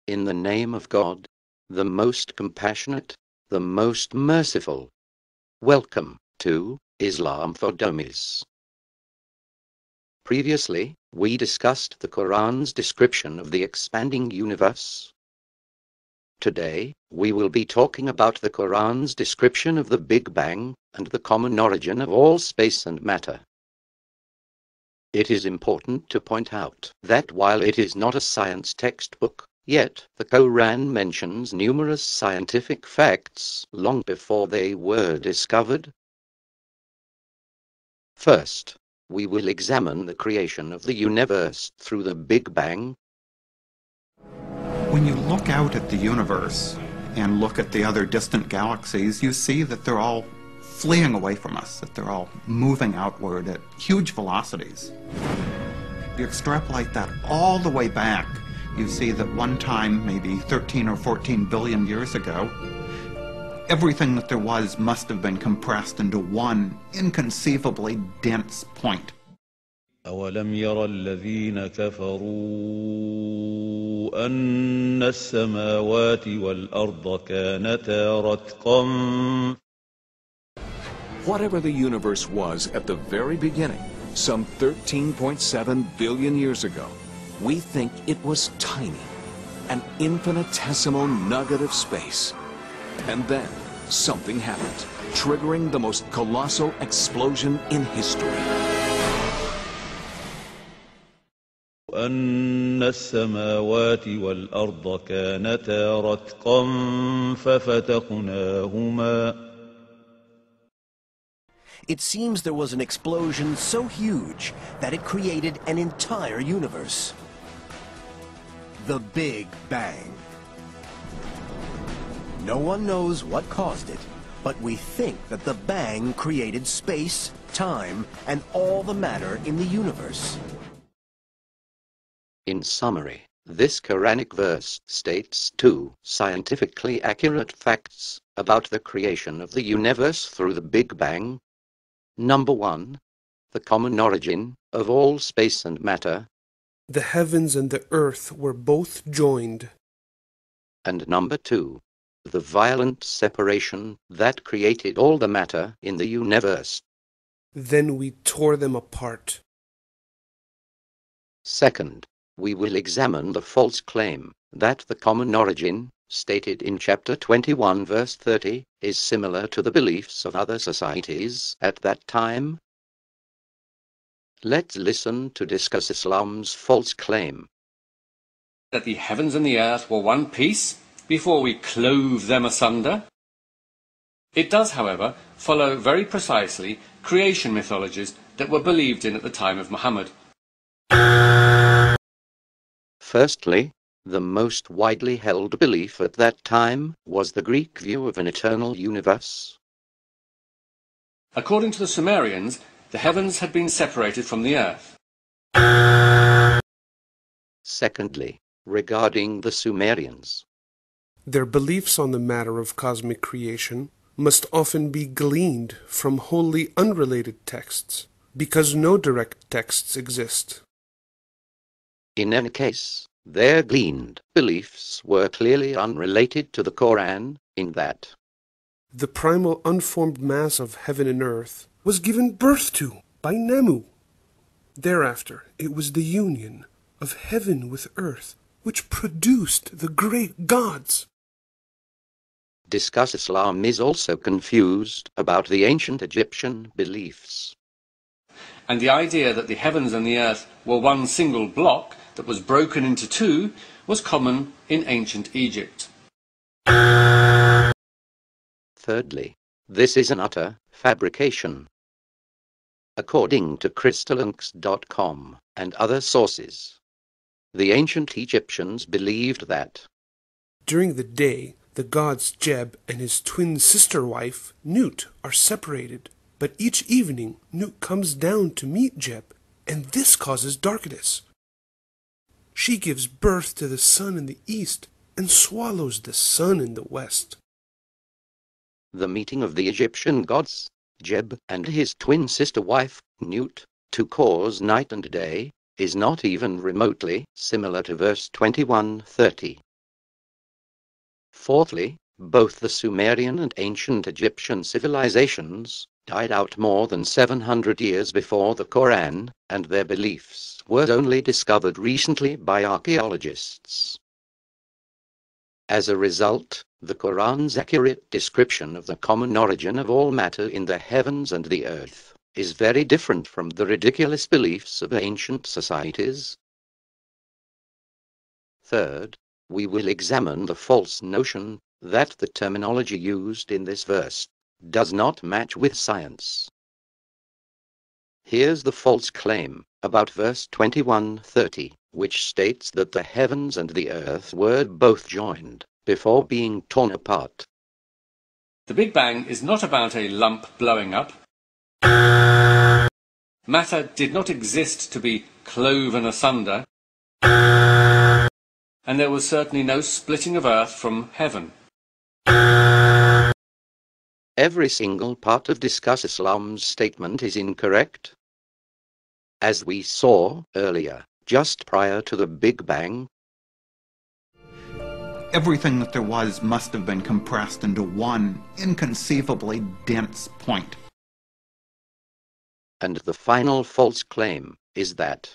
In the name of God, the most compassionate, the most merciful. Welcome to Islam for Dummies. Previously, we discussed the Quran's description of the expanding universe. Today, we will be talking about the Quran's description of the Big Bang and the common origin of all space and matter. It is important to point out that while it is not a science textbook, yet the Koran mentions numerous scientific facts long before they were discovered. First, we will examine the creation of the universe through the Big Bang. When you look out at the universe and look at the other distant galaxies, you see that they're all fleeing away from us, that they're all moving outward at huge velocities. You extrapolate that all the way back, you see that one time, maybe 13 or 14 billion years ago, everything that there was must have been compressed into one inconceivably dense point. أولم ير الذين كفروا أن السماوات والأرض كانتا رتقا. Whatever the universe was at the very beginning, some 13.7 billion years ago, we think it was tiny, an infinitesimal nugget of space. And then something happened, triggering the most colossal explosion in history. أن السماوات والأرض كانتا رتقا ففتقناهما. It seems there was an explosion so huge that it created an entire universe. The Big Bang. No one knows what caused it, but we think that the Bang created space, time, and all the matter in the universe. In summary, this Quranic verse states two scientifically accurate facts about the creation of the universe through the Big Bang. Number 1, the common origin of all space and matter. The heavens and the earth were both joined. And number 2, the violent separation that created all the matter in the universe. Then we tore them apart. Second, we will examine the false claim that the common origin, stated in chapter 21 verse 30, is similar to the beliefs of other societies at that time. Let's listen to discuss Islam's false claim. That the heavens and the earth were one piece before we clove them asunder. It does, however, follow very precisely creation mythologies that were believed in at the time of Muhammad. Firstly, the most widely held belief at that time was the Greek view of an eternal universe. According to the Sumerians, the heavens had been separated from the earth. Secondly, regarding the Sumerians, their beliefs on the matter of cosmic creation must often be gleaned from wholly unrelated texts, because no direct texts exist. In any case, their gleaned beliefs were clearly unrelated to the Koran, in that the primal unformed mass of heaven and earth was given birth to by Namu. Thereafter, it was the union of heaven with earth which produced the great gods. Discuss Islam is also confused about the ancient Egyptian beliefs. And the idea that the heavens and the earth were one single block that was broken into two was common in ancient Egypt. Thirdly, this is an utter fabrication. According to crystallinks.com and other sources, the ancient Egyptians believed that during the day, the gods Jeb and his twin sister wife, Nut, are separated, but each evening Nut comes down to meet Jeb, and this causes darkness. She gives birth to the sun in the east and swallows the sun in the west. The meeting of the Egyptian gods, Jeb and his twin sister wife, Nut, to cause night and day, is not even remotely similar to verse 21:30. Fourthly, both the Sumerian and ancient Egyptian civilizations died out more than 700 years before the Koran, and their beliefs were only discovered recently by archaeologists. As a result, the Koran's accurate description of the common origin of all matter in the heavens and the earth is very different from the ridiculous beliefs of ancient societies. Third, we will examine the false notion that the terminology used in this verse does not match with science. Here's the false claim about verse 21:30, which states that the heavens and the earth were both joined before being torn apart. The Big Bang is not about a lump blowing up. Matter did not exist to be cloven asunder, and there was certainly no splitting of earth from heaven. Every single part of Discuss Islam's statement is incorrect. As we saw earlier, just prior to the Big Bang, Everything that there was must have been compressed into one inconceivably dense point. and the final false claim is that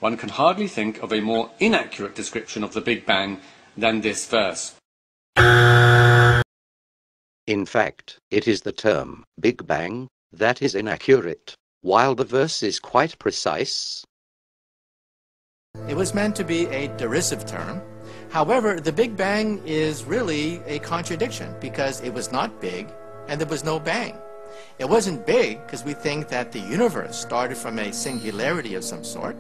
One can hardly think of a more inaccurate description of the Big Bang than this verse. in fact, it is the term Big Bang that is inaccurate, while the verse is quite precise. It was meant to be a derisive term. However, the Big Bang is really a contradiction because it was not big and there was no bang. It wasn't big because we think that the universe started from a singularity of some sort,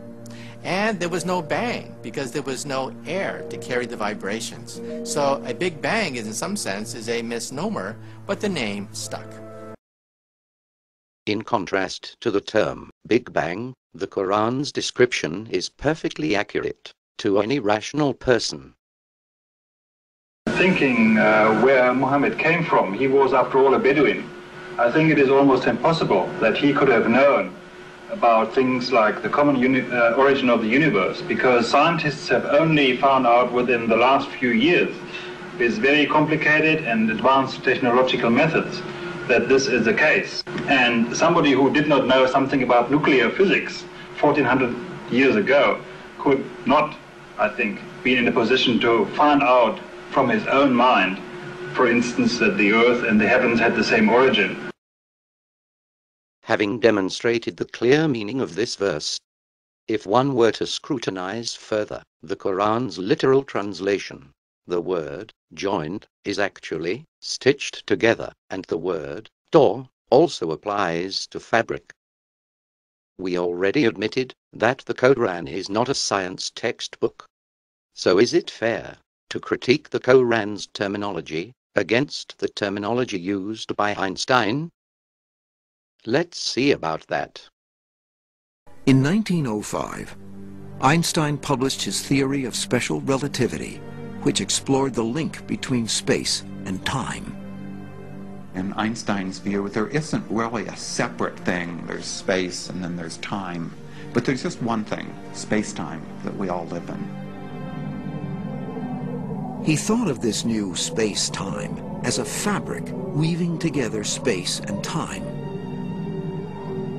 and there was no bang because there was no air to carry the vibrations. So a Big Bang is in some sense is a misnomer, but the name stuck. In contrast to the term Big Bang, the Quran's description is perfectly accurate to any rational person. Thinking where Muhammad came from, he was after all a Bedouin. I think it is almost impossible that he could have known about things like the common origin of the universe, because scientists have only found out within the last few years with very complicated and advanced technological methods that this is the case. And somebody who did not know something about nuclear physics 1400 years ago could not, I think, be in a position to find out from his own mind, for instance, that the earth and the heavens had the same origin. Having demonstrated the clear meaning of this verse, if one were to scrutinize further the Quran's literal translation, the word joined is actually stitched together, and the word door also applies to fabric. We already admitted that the Koran is not a science textbook. So is it fair to critique the Koran's terminology against the terminology used by Einstein? Let's see about that. In 1905, Einstein published his theory of special relativity, which explored the link between space and time. In Einstein's view, there isn't really a separate thing. There's space and then there's time. But there's just one thing, space-time, that we all live in. He thought of this new space-time as a fabric weaving together space and time.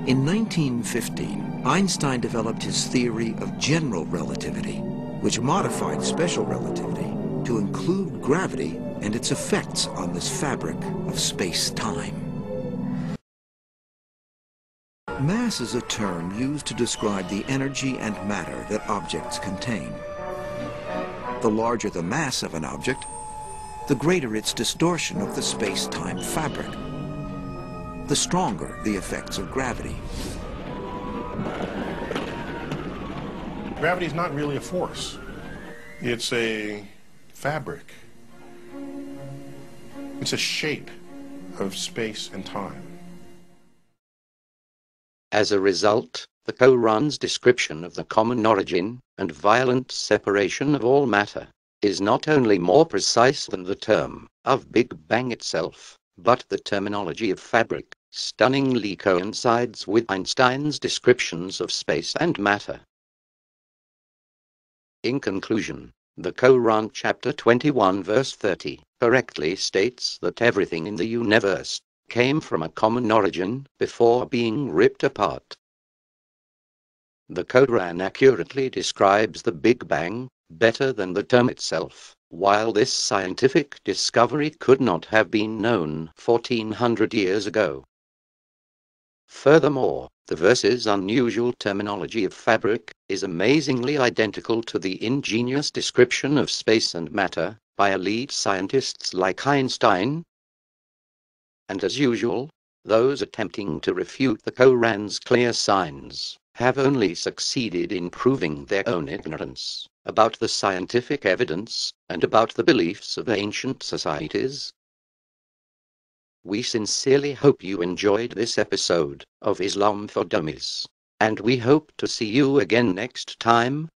In 1915, Einstein developed his theory of general relativity, which modified special relativity to include gravity and its effects on this fabric of space-time. Mass is a term used to describe the energy and matter that objects contain. The larger the mass of an object, the greater its distortion of the space-time fabric, the stronger the effects of gravity. Gravity is not really a force. It's a fabric. It's a shape of space and time. As a result, the Koran's description of the common origin and violent separation of all matter is not only more precise than the term of Big Bang itself, but the terminology of fabric stunningly coincides with Einstein's descriptions of space and matter. In conclusion, The Koran chapter 21 verse 30 correctly states that everything in the universe came from a common origin before being ripped apart. The Koran accurately describes the Big Bang better than the term itself, while this scientific discovery could not have been known 1400 years ago. Furthermore, the verse's unusual terminology of fabric is amazingly identical to the ingenious description of space and matter by elite scientists like Einstein. And as usual, those attempting to refute the Koran's clear signs have only succeeded in proving their own ignorance about the scientific evidence and about the beliefs of ancient societies. We sincerely hope you enjoyed this episode of Islam for Dummies, and we hope to see you again next time.